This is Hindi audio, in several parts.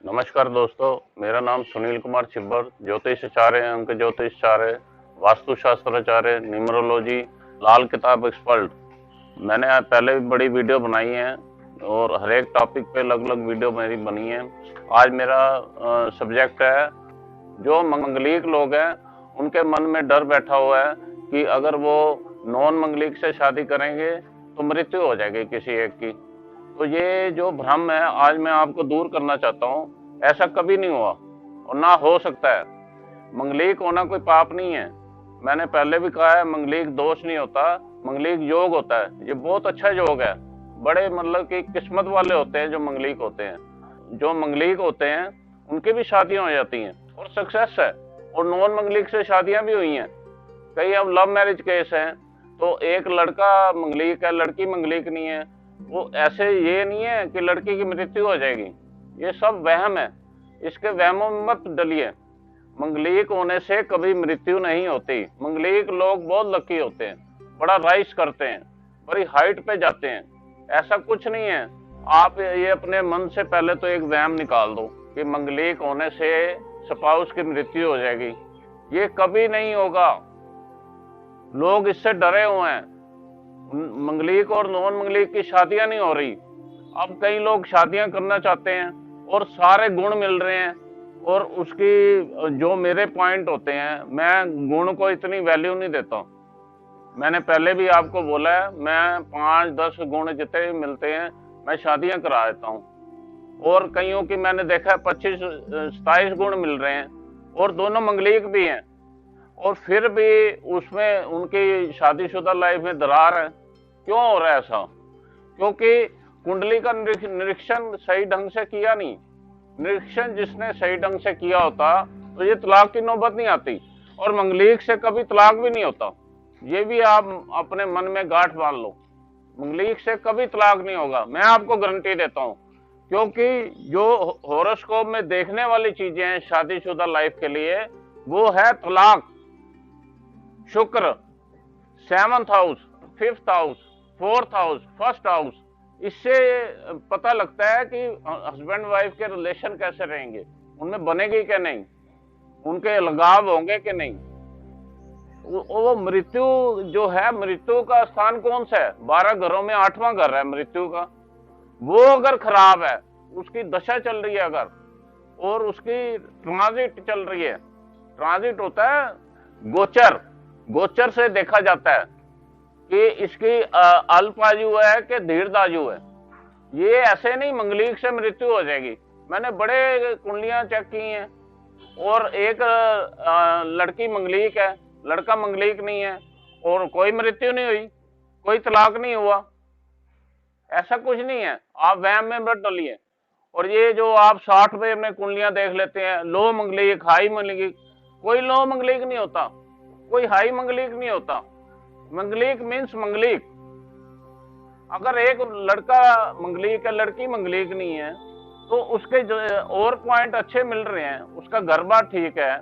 नमस्कार दोस्तों, मेरा नाम सुनील कुमार छिब्बर, ज्योतिषाचार्य, अंक ज्योतिषाचार्य, वास्तुशास्त्राचार्य, न्यूमरोलॉजी, लाल किताब एक्सपर्ट। मैंने पहले भी बड़ी वीडियो बनाई है और हर एक टॉपिक पे अलग अलग वीडियो मेरी बनी है। आज मेरा सब्जेक्ट है, जो मंगलिक लोग हैं उनके मन में डर बैठा हुआ है कि अगर वो नॉन मंगलिक से शादी करेंगे तो मृत्यु हो जाएगी किसी एक की। तो ये जो भ्रम है आज मैं आपको दूर करना चाहता हूँ। ऐसा कभी नहीं हुआ और ना हो सकता है। मंगलिक होना कोई पाप नहीं है। मैंने पहले भी कहा है, मंगलिक दोष नहीं होता, मंगलिक योग होता है। ये बहुत अच्छा योग है। बड़े मतलब कि किस्मत वाले होते हैं जो मंगलिक होते हैं। जो मंगलिक होते हैं उनकी भी शादियां हो जाती हैं और सक्सेस है, और नॉन मंगलिक से शादियां भी हुई हैं। कई अब लव मैरिज केस हैं, तो एक लड़का मंगलिक है, लड़की मंगलिक नहीं है। वो ऐसे ये नहीं है कि लड़की की मृत्यु हो जाएगी, ये सब वहम है। इसके वहमों में मत डलिए। मंगलिक होने से कभी मृत्यु नहीं होती। मंगलिक लोग बहुत लकी होते हैं, बड़ा राइस करते हैं, बड़ी हाइट पे जाते हैं। ऐसा कुछ नहीं है। आप ये अपने मन से पहले तो एक वहम निकाल दो कि मंगलिक होने से स्पाउस की मृत्यु हो जाएगी। ये कभी नहीं होगा। लोग इससे डरे हुए हैं। मंगलिक और नॉन मंगलिक की शादियां नहीं हो रही। अब कई लोग शादियां करना चाहते हैं और सारे गुण मिल रहे हैं, और उसकी जो मेरे पॉइंट होते हैं, मैं गुण को इतनी वैल्यू नहीं देता। मैंने पहले भी आपको बोला है, मैं 5-10 गुण जितने भी मिलते हैं मैं शादियां करा देता हूँ। और कईयों की मैंने देखा है 25-27 गुण मिल रहे हैं और दोनों मंगलिक भी हैं, और फिर भी उसमें उनकी शादीशुदा लाइफ में दरार है। क्यों हो रहा है ऐसा? क्योंकि कुंडली का निरीक्षण सही ढंग से किया नहीं। निरीक्षण जिसने सही ढंग से किया होता तो ये तलाक की नौबत नहीं आती, और मंगलिक से कभी तलाक भी नहीं होता। ये भी आप अपने मन में गांठ बांध लो, मंगलिक से कभी तलाक नहीं होगा। मैं आपको गारंटी देता हूँ, क्योंकि जो हॉरोस्कोप में देखने वाली चीजें हैं शादीशुदा लाइफ के लिए, वो है तलाक, शुक्र, 7th house, 5th house, 4th house, 1st house. इससे पता लगता है कि हस्बैंड वाइफ के रिलेशन कैसे रहेंगे, उनमें बनेगी कि नहीं, उनके लगाव होंगे कि नहीं। वो मृत्यु जो है, मृत्यु का स्थान कौन सा है? 12 घरों में 8वां घर है मृत्यु का। वो अगर खराब है, उसकी दशा चल रही है अगर, और उसकी ट्रांजिट चल रही है। ट्रांजिट होता है गोचर। गोचर से देखा जाता है कि इसकी अल्प आयु है कि दीर्घ आयु है। ये ऐसे नहीं मंगलिक से मृत्यु हो जाएगी। मैंने बड़े कुंडलियां चेक की हैं, और एक लड़की मंगलिक है, लड़का मंगलिक नहीं है, और कोई मृत्यु नहीं हुई, कोई तलाक नहीं हुआ। ऐसा कुछ नहीं है। आप वहम में मत डलिए। और ये जो आप 60 में कुंडलियां देख लेते हैं, लो मंगलिक, हाई मंगलिक, कोई लो मंगलिक नहीं होता, कोई हाई मंगलिक नहीं होता। मंगलिक मीन्स मंगलिक। अगर एक लड़का मंगलिक है, लड़की मंगलिक नहीं है, तो उसके जो और पॉइंट अच्छे मिल रहे हैं, उसका घर बार ठीक है,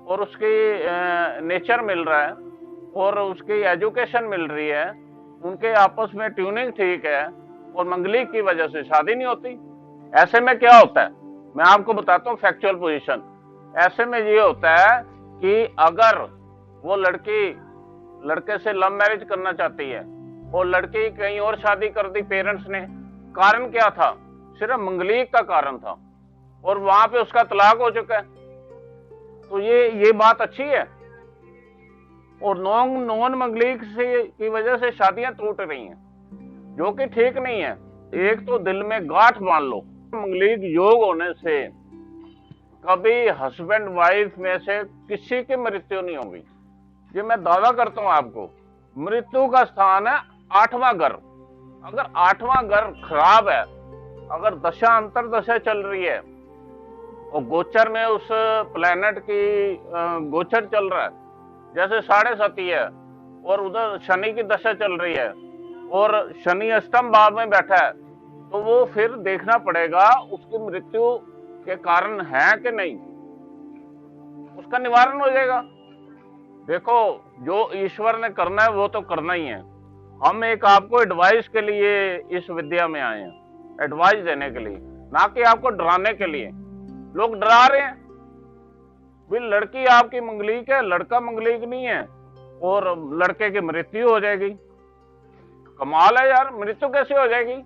और उसकी नेचर मिल रहा है, और उसकी एजुकेशन मिल रही है, उनके आपस में ट्यूनिंग ठीक है, और मंगलिक की वजह से शादी नहीं होती। ऐसे में क्या होता है, मैं आपको बताता हूँ फैक्चुअल पोजीशन। ऐसे में ये होता है कि अगर वो लड़की लड़के से लव मैरिज करना चाहती है और लड़की कहीं और शादी कर दी पेरेंट्स ने, कारण क्या था? सिर्फ मंगलिक का कारण था, और वहां पे उसका तलाक हो चुका है। तो ये बात अच्छी है। और नॉन मंगलिक से की वजह से शादियां टूट रही हैं, जो कि ठीक नहीं है। एक तो दिल में गांठ बांध लो, मंगलिक योग होने से कभी हस्बैंड वाइफ में से किसी की मृत्यु नहीं होगी। ये मैं दावा करता हूं आपको। मृत्यु का स्थान है 8वां घर। अगर 8वां घर खराब है, अगर दशा अंतर दशा चल रही है, और गोचर में उस प्लेनेट की गोचर चल रहा है, जैसे 7.5 है, और उधर शनि की दशा चल रही है, और शनि अष्टम भाव में बैठा है, तो वो फिर देखना पड़ेगा उसकी मृत्यु के कारण है कि नहीं। उसका निवारण हो जाएगा। देखो, जो ईश्वर ने करना है वो तो करना ही है। हम एक आपको एडवाइस के लिए इस विद्या में आए हैं, एडवाइस देने के लिए, ना कि आपको डराने के लिए। लोग डरा रहे हैं भी लड़की आपकी मंगलीक है, लड़का मंगलीक नहीं है और लड़के की मृत्यु हो जाएगी। कमाल है यार, मृत्यु कैसे हो जाएगी?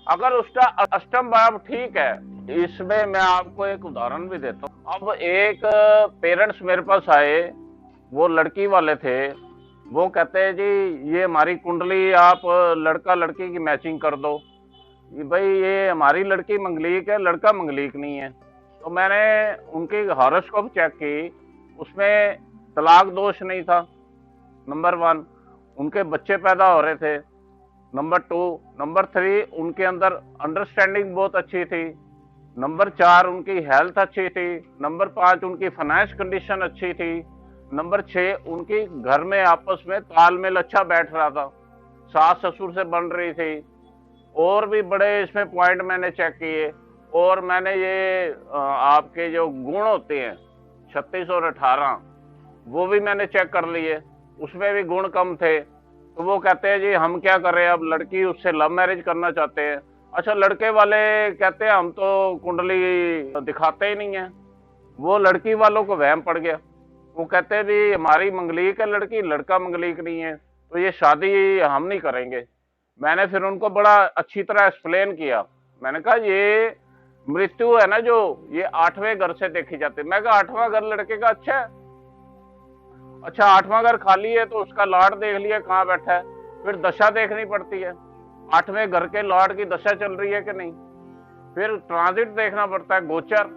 अगर उसका अष्टम भाव ठीक है। इसमें मैं आपको एक उदाहरण भी देता हूँ। अब एक पेरेंट्स मेरे पास आए, वो लड़की वाले थे। वो कहते हैं जी ये हमारी कुंडली आप लड़का लड़की की मैचिंग कर दो। भाई ये हमारी लड़की मंगलीक है, लड़का मंगलीक नहीं है। तो मैंने उनकी हॉरोस्कोप चेक की, उसमें तलाक दोष नहीं था, नंबर 1। उनके बच्चे पैदा हो रहे थे, नंबर 2। नंबर 3, उनके अंदर अंडरस्टैंडिंग बहुत अच्छी थी। नंबर 4, उनकी हेल्थ अच्छी थी। नंबर 5, उनकी फाइनेंस कंडीशन अच्छी थी। नंबर 6, उनकी घर में आपस में तालमेल अच्छा बैठ रहा था, सास ससुर से बन रही थी। और भी बड़े इसमें पॉइंट मैंने चेक किए। और मैंने ये आपके जो गुण होते हैं 36 और 18, वो भी मैंने चेक कर लिए, उसमें भी गुण कम थे। तो वो कहते हैं जी हम क्या करें, अब लड़की उससे लव मैरिज करना चाहते हैं। अच्छा, लड़के वाले कहते हैं हम तो कुंडली दिखाते ही नहीं है। वो लड़की वालों को वहम पड़ गया, वो कहते हैं भी हमारी मंगलीक है लड़की, लड़का मंगलीक नहीं है, तो ये शादी हम नहीं करेंगे। मैंने फिर उनको बड़ा अच्छी तरह एक्सप्लेन किया। मैंने कहा ये मृत्यु है ना जो, ये 8वें घर से देखी जाती है। मैं कहा 8वां घर लड़के का अच्छा है? अच्छा 8वां घर खाली है तो उसका लॉर्ड देख लिया कहाँ बैठा है, फिर दशा देखनी पड़ती है, 8वें घर के लॉर्ड की दशा चल रही है कि नहीं। फिर ट्रांजिट देखना पड़ता है, गोचर,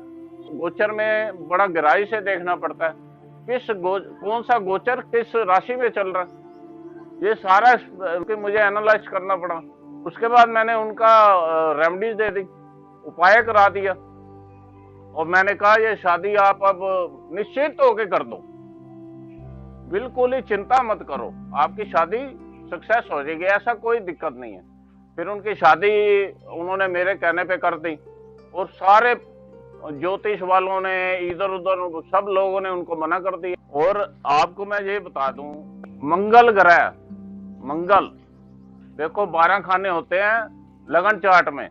गोचर में बड़ा गहराई से देखना पड़ता है, कौन सा गोचर किस राशि में चल रहा है, ये सारा मुझे एनालाइज करना पड़ा। उसके बाद मैंने उनका रेमेडीज दे दी, उपाय करा दिया, और मैंने कहा ये शादी आप अब निश्चित होके कर दो, बिल्कुल ही चिंता मत करो, आपकी शादी सक्सेस हो जाएगी, ऐसा कोई दिक्कत नहीं है। फिर उनकी शादी उन्होंने मेरे कहने पे कर दी, और सारे ज्योतिष वालों ने, इधर उधर सब लोगों ने उनको मना कर दिया। और आपको मैं ये बता दूं, मंगल ग्रह, मंगल देखो 12 खाने होते हैं लगन चार्ट में।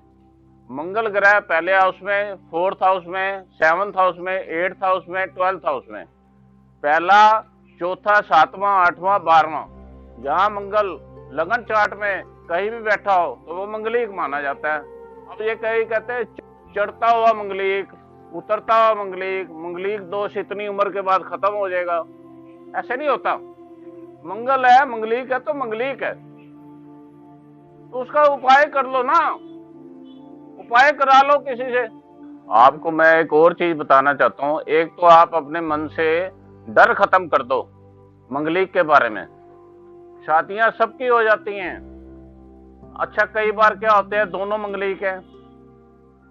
मंगल ग्रह पहले हाउस में, 4th हाउस में, 7th हाउस में, 8th हाउस में, 12th हाउस में। पहला, चौथा, 7वां, 8वां, 12वां, जहां मंगल लगन चार्ट में कहीं भी बैठा हो तो वो मंगलीक माना जाता है। अब ये कहीं कहते हैं चढ़ता हुआ मंगलीक, उतरता हुआ मंगलीक, मंगलीक दोष इतनी उम्र के बाद खत्म हो जाएगा, ऐसे नहीं होता। मंगल है, मंगलीक है तो मंगलीक है, तो उसका उपाय कर लो ना, उपाय करा लो किसी से। आपको मैं एक और चीज बताना चाहता हूँ। एक तो आप अपने मन से डर खत्म कर दो मंगलीक के बारे में, शादियां सबकी हो जाती हैं। अच्छा कई बार क्या होते हैं, दोनों मंगलीक हैं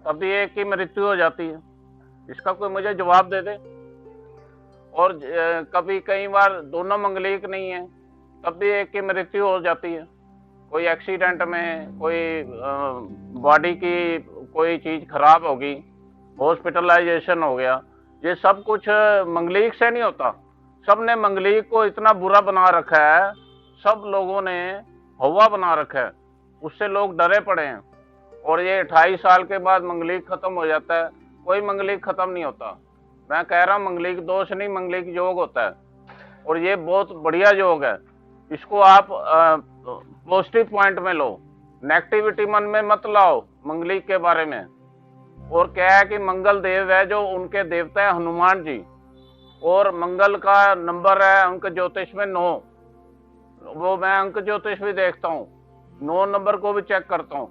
तभी एक की मृत्यु हो जाती है, इसका कोई मुझे जवाब दे दे। और कभी कई बार दोनों मंगलीक नहीं है तब भी एक की मृत्यु हो जाती है, कोई एक्सीडेंट में, कोई बॉडी की कोई चीज खराब होगी, हॉस्पिटलाइजेशन हो गया। ये सब कुछ मंगलीक से नहीं होता। सब ने मंगलीक को इतना बुरा बना रखा है, सब लोगों ने हवा बना रखा है, उससे लोग डरे पड़े हैं। और ये 28 साल के बाद मंगलीक खत्म हो जाता है, कोई मंगलीक खत्म नहीं होता। मैं कह रहा हूँ मंगलीक दोष नहीं, मंगलीक योग होता है, और ये बहुत बढ़िया योग है। इसको आप पॉजिटिव पॉइंट में लो, नेगेटिविटी मन में मत लाओ मंगलीक के बारे में। और क्या है कि मंगल देव है जो, उनके देवता है हनुमान जी, और मंगल का नंबर है अंक ज्योतिष में 9। वो मैं अंक ज्योतिष भी देखता हूँ, 9 नंबर को भी चेक करता हूँ।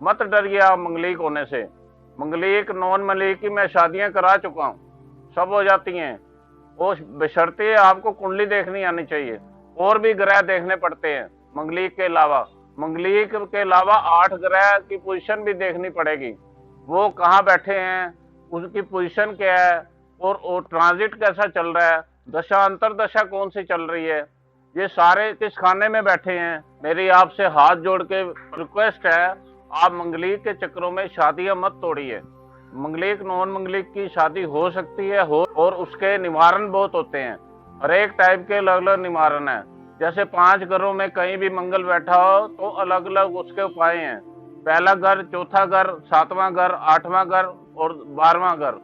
मत डरिए आप मंगलीक होने से। मंगलीक नॉन मंगलीक की मैं शादियां करा चुका हूँ, सब हो जाती हैं। वो बशर्ते आपको कुंडली देखनी आनी चाहिए, और भी ग्रह देखने पड़ते हैं मंगलीक के अलावा। मंगलीक के अलावा 8 ग्रह की पोजीशन भी देखनी पड़ेगी, वो कहाँ बैठे हैं, उसकी पोजीशन क्या है, और ट्रांजिट कैसा चल रहा है, दशा अंतर दशा कौन सी चल रही है, ये सारे किस खाने में बैठे हैं। मेरी आपसे हाथ जोड़ के रिक्वेस्ट है, आप मंगलीक के चक्रों में शादियां मत तोड़िए। मंगलीक नॉन मंगलीक की शादी हो सकती है, और उसके निवारण बहुत होते हैं, हर एक टाइप के अलग अलग निवारण है। जैसे 5 घरों में कहीं भी मंगल बैठा हो तो अलग अलग उसके उपाय हैं। पहला घर, चौथा घर, 7वां घर, 8वां घर और 12वां घर।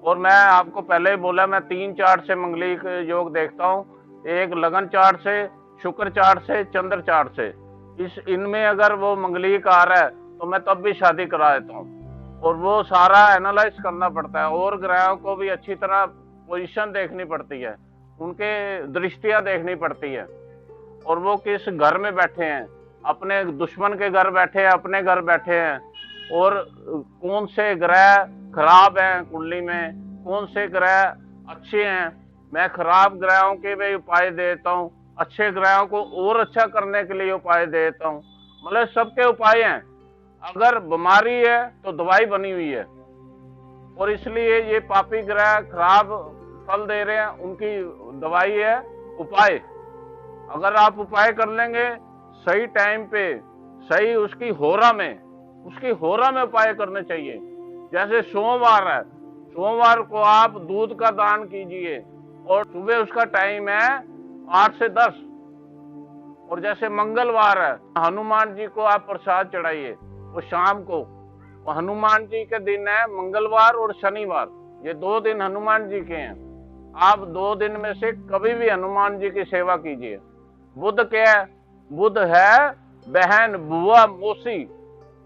और मैं आपको पहले ही बोला, मैं 3 चार्ट से मंगलिक योग देखता हूँ, एक लगन चार्ट से, शुक्र चार्ट से, चंद्र चार्ट से। इनमें अगर वो मंगलिक आ रहा है तो मैं तब भी शादी करा देता हूँ। और वो सारा एनालाइज करना पड़ता है, और ग्रहों को भी अच्छी तरह पोजीशन देखनी पड़ती है, उनके दृष्टियां देखनी पड़ती है, और वो किस घर में बैठे हैं, अपने दुश्मन के घर बैठे हैं, अपने घर बैठे हैं, और कौन से ग्रह खराब हैं कुंडली में, कौन से ग्रह अच्छे हैं। मैं खराब ग्रहों के भी उपाय देता हूँ, अच्छे ग्रहों को और अच्छा करने के लिए उपाय देता हूँ। मतलब सबके उपाय हैं। अगर बीमारी है तो दवाई बनी हुई है, और इसलिए ये पापी ग्रह खराब फल दे रहे हैं, उनकी दवाई है उपाय। अगर आप उपाय कर लेंगे सही टाइम पे, सही उसकी होरा में उपाय करने चाहिए। जैसे सोमवार है, सोमवार को आप दूध का दान कीजिए, और सुबह उसका टाइम है 8 से 10। और जैसे मंगलवार है, हनुमान जी को आप प्रसाद चढ़ाइए, वो शाम को। हनुमान जी के दिन है मंगलवार और शनिवार, ये 2 दिन हनुमान जी के हैं। आप 2 दिन में से कभी भी हनुमान जी की सेवा कीजिए। बुध क्या है? बुध है बहन, बुआ, मौसी,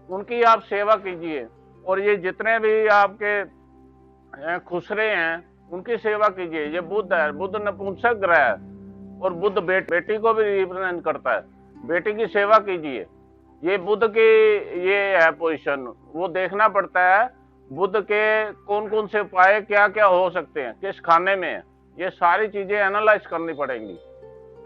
उनकी आप सेवा कीजिए। और ये जितने भी आपके खुसरे हैं उनकी सेवा कीजिए। ये बुध है, बुध नपुंसक ग्रह है, और बुध बेटी को भी रिप्रेजेंट करता है, बेटी की सेवा कीजिए। ये बुध की ये है पोजीशन, वो देखना पड़ता है बुध के कौन कौन से उपाय क्या क्या हो सकते हैं, किस खाने में है, ये सारी चीजें एनालाइज करनी पड़ेंगी।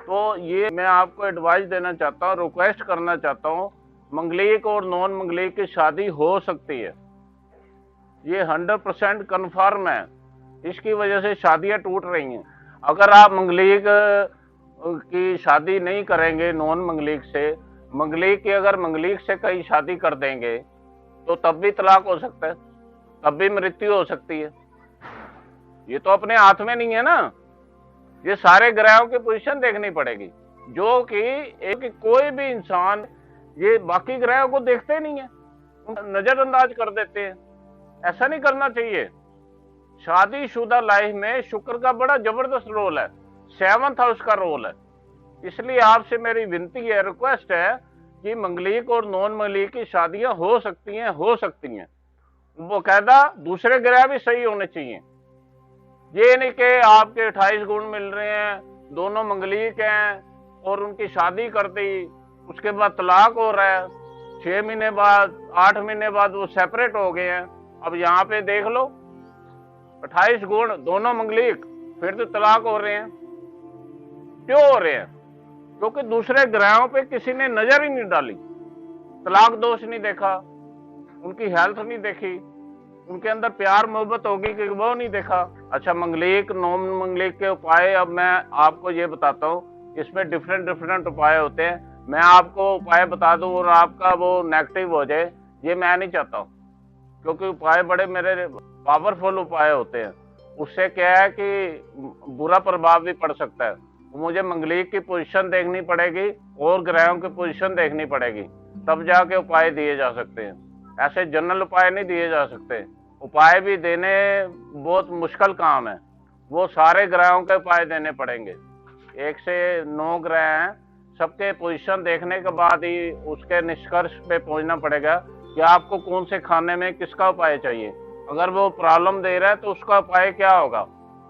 तो ये मैं आपको एडवाइस देना चाहता हूँ, रिक्वेस्ट करना चाहता हूँ, मंगलिक और नॉन मंगलिक की शादी हो सकती है, ये 100% कन्फर्म है। इसकी वजह से शादियां टूट रही हैं। अगर आप मंगलिक की शादी नहीं करेंगे नॉन मंगलिक से, मंगलिक की अगर मंगलिक से कहीं शादी कर देंगे तो तब भी तलाक हो सकता है, तब भी मृत्यु हो सकती है। ये तो अपने हाथ में नहीं है ना। ये सारे ग्रहों की पोजीशन देखनी पड़ेगी, जो कि एक कोई भी इंसान ये बाकी ग्रहों को देखते नहीं है, नजरअंदाज कर देते हैं। ऐसा नहीं करना चाहिए। शादीशुदा लाइफ में शुक्र का बड़ा जबरदस्त रोल है, 7th हाउस का रोल है। इसलिए आपसे मेरी विनती है, रिक्वेस्ट है कि मंगलिक और नॉन मंगलिक की शादियां हो सकती हैं। वो कहता दूसरे ग्रह भी सही होने चाहिए। ये नहीं कि आपके 28 गुण मिल रहे हैं, दोनों मंगलिक हैं और उनकी शादी कर दी, उसके बाद तलाक हो रहा है, 6 महीने बाद 8 महीने बाद वो सेपरेट हो गए हैं। अब यहाँ पे देख लो, 28 गुण दोनों मंगलिक, फिर तो तलाक हो रहे हैं। क्यों हो रहे हैं? क्योंकि दूसरे ग्रहों पे किसी ने नजर ही नहीं डाली, तलाक दोष नहीं देखा, उनकी हेल्थ नहीं देखी, उनके अंदर प्यार मोहब्बत होगी कि वो नहीं देखा। अच्छा, मंगलिक नॉन मंगलिक के उपाय अब मैं आपको ये बताता हूँ, इसमें डिफरेंट उपाय होते हैं। मैं आपको उपाय बता दूं और आपका वो नेगेटिव हो जाए, ये मैं नहीं चाहता हूँ, क्योंकि उपाय बड़े मेरे पावरफुल उपाय होते हैं। उससे क्या है कि बुरा प्रभाव भी पड़ सकता है। मुझे मंगलिक की पोजीशन देखनी पड़ेगी और ग्रहों की पोजीशन देखनी पड़ेगी, तब जाके उपाय दिए जा सकते हैं। ऐसे जनरल उपाय नहीं दिए जा सकते। उपाय भी देने बहुत मुश्किल काम है, वो सारे ग्रहों के उपाय देने पड़ेंगे। 1 से 9 ग्रह हैं, सबके पोजीशन देखने के बाद ही उसके निष्कर्ष पे पहुंचना पड़ेगा कि आपको कौन से खाने में किसका उपाय चाहिए। अगर वो प्रॉब्लम दे रहा है तो उसका उपाय क्या होगा,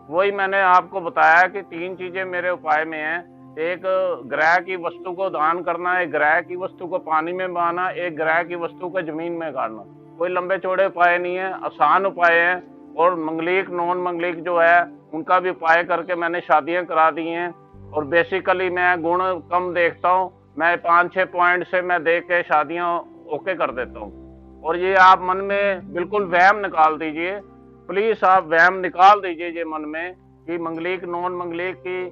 वही मैंने आपको बताया कि 3 चीजें मेरे उपाय में हैं। एक ग्रह की वस्तु को दान करना, एक ग्रह की वस्तु को पानी में बहाना, एक ग्रह की वस्तु को जमीन में गाड़ना। कोई लंबे चौड़े उपाय नहीं है, आसान उपाय है। और मंगलिक नॉन मंगलिक जो है उनका भी उपाय करके मैंने शादियां करा दी हैं। और बेसिकली मैं गुण कम देखता हूँ, मैं 5-6 पॉइंट से मैं देख के शादियां ओके कर देता हूँ। और ये आप मन में बिल्कुल वहम निकाल दीजिए, प्लीज आप वहम निकाल दीजिए ये मन में कि मंगलिक नॉन मंगलिक की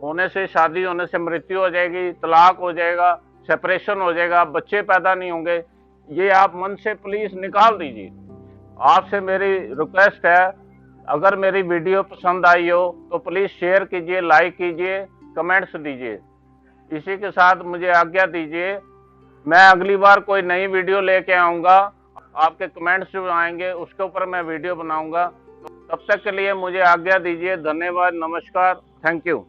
होने से, शादी होने से मृत्यु हो जाएगी, तलाक हो जाएगा, सेपरेशन हो जाएगा, बच्चे पैदा नहीं होंगे। ये आप मन से प्लीज निकाल दीजिए। आपसे मेरी रिक्वेस्ट है, अगर मेरी वीडियो पसंद आई हो तो प्लीज शेयर कीजिए, लाइक कीजिए, कमेंट्स दीजिए। इसी के साथ मुझे आज्ञा दीजिए। मैं अगली बार कोई नई वीडियो लेके आऊंगा। आपके कमेंट्स जो आएंगे उसके ऊपर मैं वीडियो बनाऊंगा। तब तक के लिए मुझे आज्ञा दीजिए। धन्यवाद, नमस्कार, थैंक यू।